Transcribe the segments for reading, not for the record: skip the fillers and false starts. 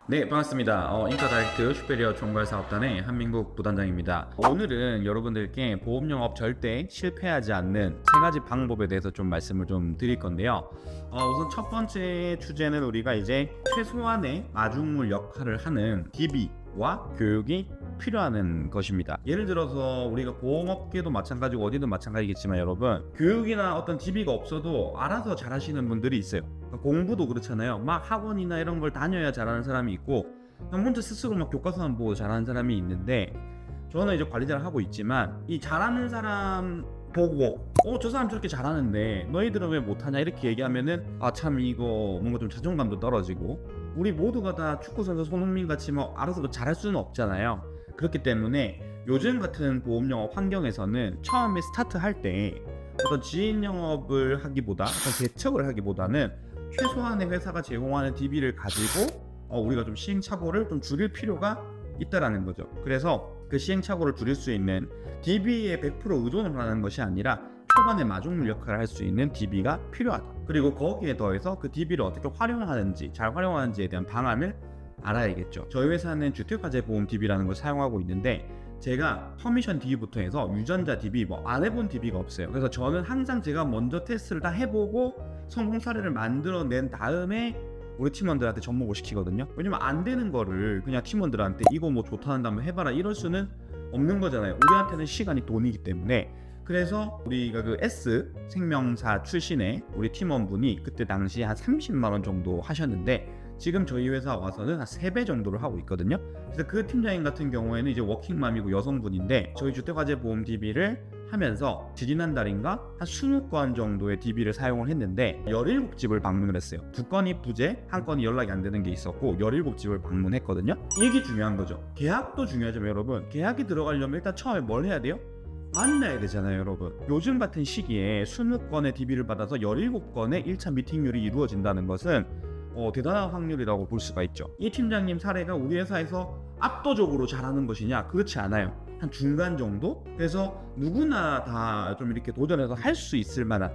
네, 반갑습니다. 인카다이렉트 슈페리어 총괄사업단의 한민국 부단장입니다. 오늘은 여러분들께 보험영업 절대 실패하지 않는 세 가지 방법에 대해서 좀 말씀을 좀 드릴 건데요. 우선 첫 번째 주제는 우리가 이제 최소한의 마중물 역할을 하는 DB와 교육이 필요한 것입니다. 예를 들어서 우리가 보험업계도 마찬가지고 어디든 마찬가지겠지만 여러분, 교육이나 어떤 DB가 없어도 알아서 잘하시는 분들이 있어요. 공부도 그렇잖아요. 막 학원이나 이런 걸 다녀야 잘하는 사람이 있고 그냥 혼자 스스로 막 교과서만 보고 잘하는 사람이 있는데, 저는 이제 관리자를 하고 있지만 이 잘하는 사람 보고 저 사람 저렇게 잘하는데 너희들은 왜 못하냐 이렇게 얘기하면은 참 이거 뭔가 좀 자존감도 떨어지고, 우리 모두가 다 축구선수 손흥민 같이 뭐 알아서 잘할 수는 없잖아요. 그렇기 때문에 요즘 같은 보험영업 환경에서는 처음에 스타트할 때 어떤 지인 영업을 하기보다 어떤 개척을 하기보다는 최소한의 회사가 제공하는 DB를 가지고 우리가 좀 시행착오를 좀 줄일 필요가 있다라는 거죠. 그래서 그 시행착오를 줄일 수 있는 DB에 100% 의존을 하는 것이 아니라 초반에 마중물 역할을 할 수 있는 DB가 필요하다. 그리고 거기에 더해서 그 DB를 어떻게 활용하는지, 잘 활용하는지에 대한 방안을 알아야겠죠. 저희 회사는 주택화재 보험 DB라는 걸 사용하고 있는데, 제가 퍼미션 DB부터 해서 유전자 DB 안 해본 DB가 없어요. 그래서 저는 항상 제가 먼저 테스트를 다 해보고 성공 사례를 만들어낸 다음에 우리 팀원들한테 접목을 시키거든요. 왜냐면 안 되는 거를 그냥 팀원들한테 이거 뭐 좋다는데 한번 해봐라 이럴 수는 없는 거잖아요. 우리한테는 시간이 돈이기 때문에. 그래서 우리가 그 S 생명사 출신의 우리 팀원분이 그때 당시 한 30만 원 정도 하셨는데, 지금 저희 회사 와서는 한 3배 정도를 하고 있거든요. 그래서 그 팀장님 같은 경우에는 이제 워킹맘이고 여성분인데, 저희 주택화재 보험 DB를 하면서 지지난달인가 한 20건 정도의 DB를 사용을 했는데 17집을 방문을 했어요. 2건이 부재, 1건이 연락이 안 되는 게 있었고 17집을 방문했거든요. 이게 중요한 거죠. 계약도 중요하지만 여러분, 계약이 들어가려면 일단 처음에 뭘 해야 돼요? 만나야 되잖아요, 여러분. 요즘 같은 시기에 20건의 DB를 받아서 17건의 1차 미팅률이 이루어진다는 것은 대단한 확률이라고 볼 수가 있죠. 이 팀장님 사례가 우리 회사에서 압도적으로 잘하는 것이냐? 그렇지 않아요. 한 중간 정도? 그래서 누구나 다 좀 이렇게 도전해서 할 수 있을 만한,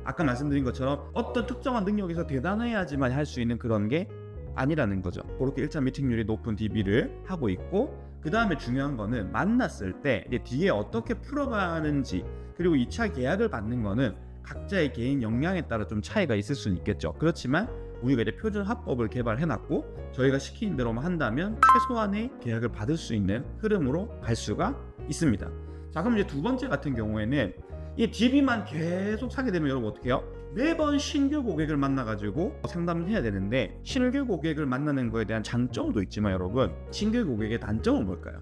아까 말씀드린 것처럼 어떤 특정한 능력에서 대단해야지만 할 수 있는 그런 게 아니라는 거죠. 그렇게 1차 미팅률이 높은 DB를 하고 있고, 그 다음에 중요한 거는 만났을 때 이제 뒤에 어떻게 풀어가는지, 그리고 2차 계약을 받는 거는 각자의 개인 역량에 따라 좀 차이가 있을 수는 있겠죠. 그렇지만 우리가 이제 표준 합법을 개발해놨고 저희가 시키는 대로만 한다면 최소한의 계약을 받을 수 있는 흐름으로 갈 수가 있습니다. 자, 그럼 이제 두 번째 같은 경우에는 이 DB만 계속 사게 되면 여러분 어떻게 해요? 매번 신규 고객을 만나가지고 상담을 해야 되는데, 신규 고객을 만나는 거에 대한 장점도 있지만 여러분, 신규 고객의 단점은 뭘까요?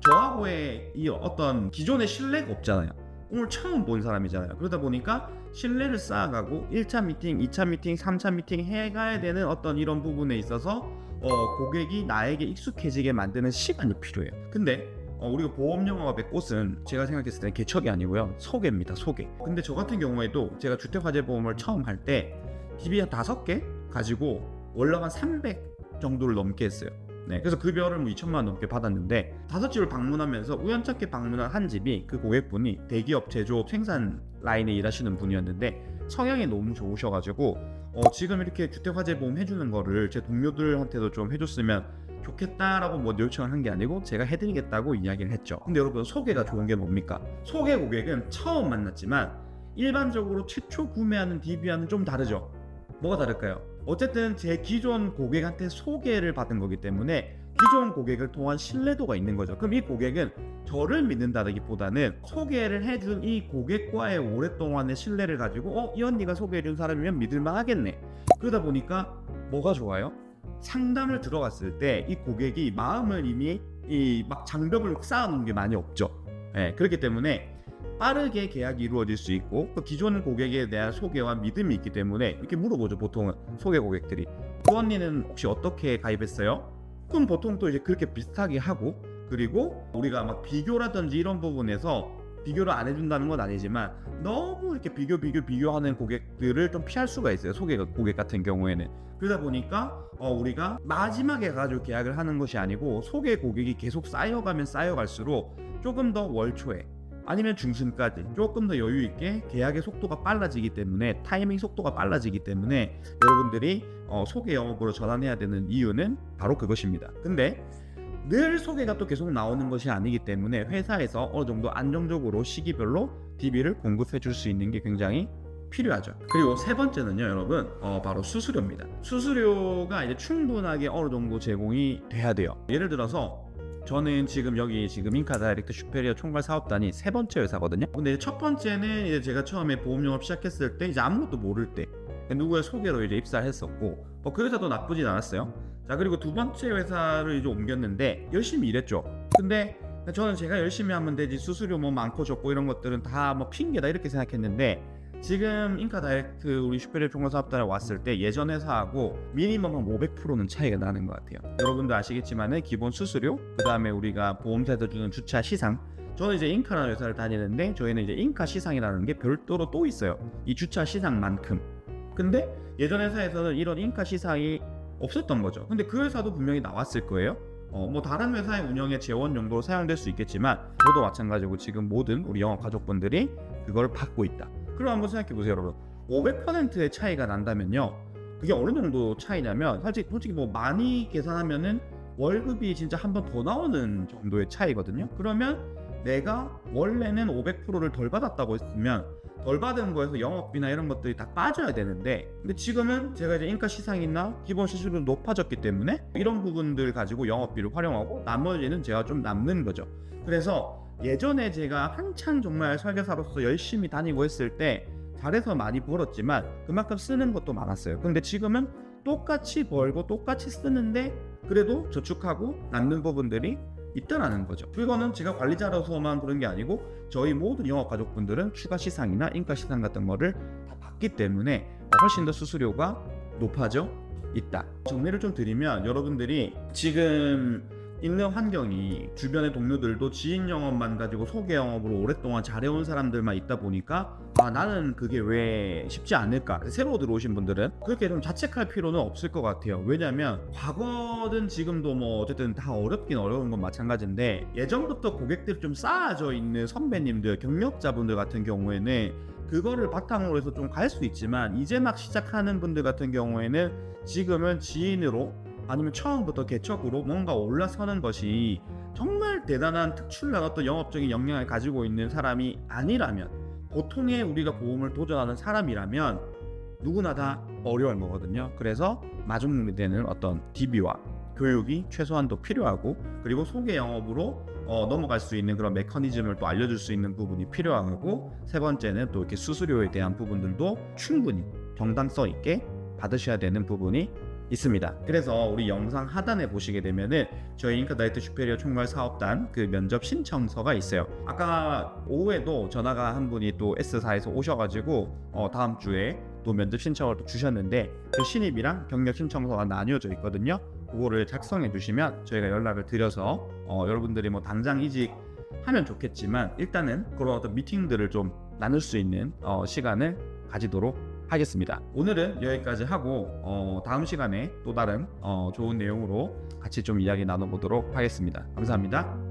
저하고의 이 어떤 기존의 신뢰가 없잖아요. 오늘 처음 본 사람이잖아요. 그러다 보니까 신뢰를 쌓아가고 1차 미팅, 2차 미팅, 3차 미팅 해가야 되는 어떤 이런 부분에 있어서 고객이 나에게 익숙해지게 만드는 시간이 필요해요. 근데 우리가 보험 영업의 꽃은 제가 생각했을 때는 개척이 아니고요, 소개입니다. 소개. 근데 저 같은 경우에도 제가 주택화재 보험을 처음 할 때 DB 한 5개 가지고 월급 한 300 정도를 넘게 했어요. 네, 그래서 급여를 2천만 원 넘게 받았는데 5집을 방문하면서 우연찮게 방문한 한 집이, 그 고객분이 대기업 제조업 생산 라인에 일하시는 분이었는데 성향이 너무 좋으셔가지고 지금 이렇게 주택화재 보험 해주는 거를 제 동료들한테도 좀 해줬으면 좋겠다라고 뭐 요청을 한 게 아니고 제가 해드리겠다고 이야기를 했죠. 근데 여러분, 소개가 좋은 게 뭡니까? 소개 고객은 처음 만났지만 일반적으로 최초 구매하는 DB와는 좀 다르죠. 뭐가 다를까요? 어쨌든 제 기존 고객한테 소개를 받은 거기 때문에 기존 고객을 통한 신뢰도가 있는 거죠. 그럼 이 고객은 저를 믿는다기보다는 소개를 해준 이 고객과의 오랫동안의 신뢰를 가지고 이 언니가 소개해준 사람이면 믿을만 하겠네. 그러다 보니까 뭐가 좋아요? 상담을 들어갔을 때 이 고객이 마음을 이미 막 장벽을 쌓아놓은 게 많이 없죠. 그렇기 때문에 빠르게 계약이 이루어질 수 있고, 또 기존 고객에 대한 소개와 믿음이 있기 때문에 이렇게 물어보죠. 보통은 소개 고객들이, 그 언니는 혹시 어떻게 가입했어요? 그럼 보통 또 이제 그렇게 비슷하게 하고, 그리고 우리가 막 비교라든지 이런 부분에서 비교를 안 해준다는 건 아니지만 너무 이렇게 비교하는 고객들을 좀 피할 수가 있어요. 소개 고객 같은 경우에는. 그러다 보니까 우리가 마지막에 가지고 계약을 하는 것이 아니고, 소개 고객이 계속 쌓여가면 쌓여갈수록 조금 더 월초에 아니면 중순까지 조금 더 여유 있게 계약의 속도가 빨라지기 때문에 타이밍 속도가 빨라지기 때문에 여러분들이 소개 영업으로 전환해야 되는 이유는 바로 그것입니다. 근데 늘 소개가 또 계속 나오는 것이 아니기 때문에 회사에서 어느 정도 안정적으로 시기별로 DB를 공급해 줄 수 있는 게 굉장히 필요하죠. 그리고 세 번째는요, 여러분, 바로 수수료입니다. 수수료가 이제 충분하게 어느 정도 제공이 돼야 돼요. 예를 들어서 저는 지금 여기 인카 다이렉트 슈페리어 총괄 사업단이 세 번째 회사거든요. 근데 첫 번째는 이제 제가 처음에 보험 영업 시작했을 때 이제 아무것도 모를 때 누구의 소개로 이제 입사를 했었고, 그 회사도 나쁘진 않았어요. 자, 그리고 두 번째 회사를 이제 옮겼는데 열심히 일했죠. 근데 저는 제가 열심히 하면 되지 수수료 뭐 많고 적고 이런 것들은 다 뭐 핑계다 이렇게 생각했는데, 지금 인카 다이렉트 우리 슈페리어 총괄 사업단에 왔을 때 예전 회사하고 미니멈 한 500%는 차이가 나는 것 같아요. 여러분도 아시겠지만은 기본 수수료, 그 다음에 우리가 보험사에서 주는 주차 시상. 저는 이제 인카라는 회사를 다니는데 저희는 이제 인카 시상이라는 게 별도로 또 있어요. 이 주차 시상만큼. 근데 예전 회사에서는 이런 인카 시상이 없었던 거죠. 근데 그 회사도 분명히 나왔을 거예요. 뭐 다른 회사의 운영에 재원 용도로 사용될 수 있겠지만 저도 마찬가지고 지금 모든 우리 영업 가족분들이 그걸 받고 있다. 그럼 한번 생각해 보세요, 여러분. 500%의 차이가 난다면요, 그게 어느 정도 차이냐면 솔직히 뭐 많이 계산하면은 월급이 진짜 한 번 더 나오는 정도의 차이거든요. 그러면 내가 원래는 500%를 덜 받았다고 했으면 덜 받은 거에서 영업비나 이런 것들이 다 빠져야 되는데, 근데 지금은 제가 이제 인가 시상이나 기본 수수료도 높아졌기 때문에 이런 부분들 가지고 영업비를 활용하고 나머지는 제가 좀 남는 거죠. 그래서 예전에 제가 한창 정말 설계사로서 열심히 다니고 했을 때 잘해서 많이 벌었지만 그만큼 쓰는 것도 많았어요. 근데 지금은 똑같이 벌고 똑같이 쓰는데 그래도 저축하고 남는 부분들이 있다라는 거죠. 그거는 제가 관리자로서만 그런 게 아니고 저희 모든 영업 가족분들은 추가 시상이나 인가 시상 같은 거를 다 받기 때문에 훨씬 더 수수료가 높아져 있다. 정리를 좀 드리면, 여러분들이 지금 있는 환경이 주변의 동료들도 지인 영업만 가지고 소개 영업으로 오랫동안 잘해온 사람들만 있다 보니까 나는 그게 왜 쉽지 않을까, 새로 들어오신 분들은 그렇게 좀 자책할 필요는 없을 것 같아요. 왜냐면 과거든 지금도 뭐 어쨌든 다 어렵긴 어려운 건 마찬가지인데, 예전부터 고객들이 좀 쌓아져 있는 선배님들, 경력자분들 같은 경우에는 그거를 바탕으로 해서 좀 갈 수 있지만, 이제 막 시작하는 분들 같은 경우에는 지금은 지인으로 아니면 처음부터 개척으로 뭔가 올라서는 것이 정말 대단한 특출난 어떤 영업적인 역량을 가지고 있는 사람이 아니라면, 보통의 우리가 보험을 도전하는 사람이라면 누구나 다 어려운 거거든요. 그래서 마중되는 어떤 DB와 교육이 최소한도 필요하고, 그리고 소개 영업으로 넘어갈 수 있는 그런 메커니즘을 또 알려줄 수 있는 부분이 필요하고, 세 번째는 또 이렇게 수수료에 대한 부분들도 충분히 정당성 있게 받으셔야 되는 부분이 있습니다. 그래서 우리 영상 하단에 보시게 되면은 저희 인카 다이렉트 슈페리어 총괄 사업단 그 면접 신청서가 있어요. 아까 오후에도 전화가 한 분이 또 S사에서 오셔가지고 다음 주에 또 면접 신청을 또 주셨는데, 그 신입이랑 경력 신청서가 나뉘어져 있거든요. 그거를 작성해 주시면 저희가 연락을 드려서 여러분들이 뭐 당장 이직하면 좋겠지만 일단은 그런 어떤 미팅들을 좀 나눌 수 있는 시간을 가지도록 하겠습니다. 오늘은 여기까지 하고 다음 시간에 또 다른 좋은 내용으로 같이 좀 이야기 나눠보도록 하겠습니다. 감사합니다.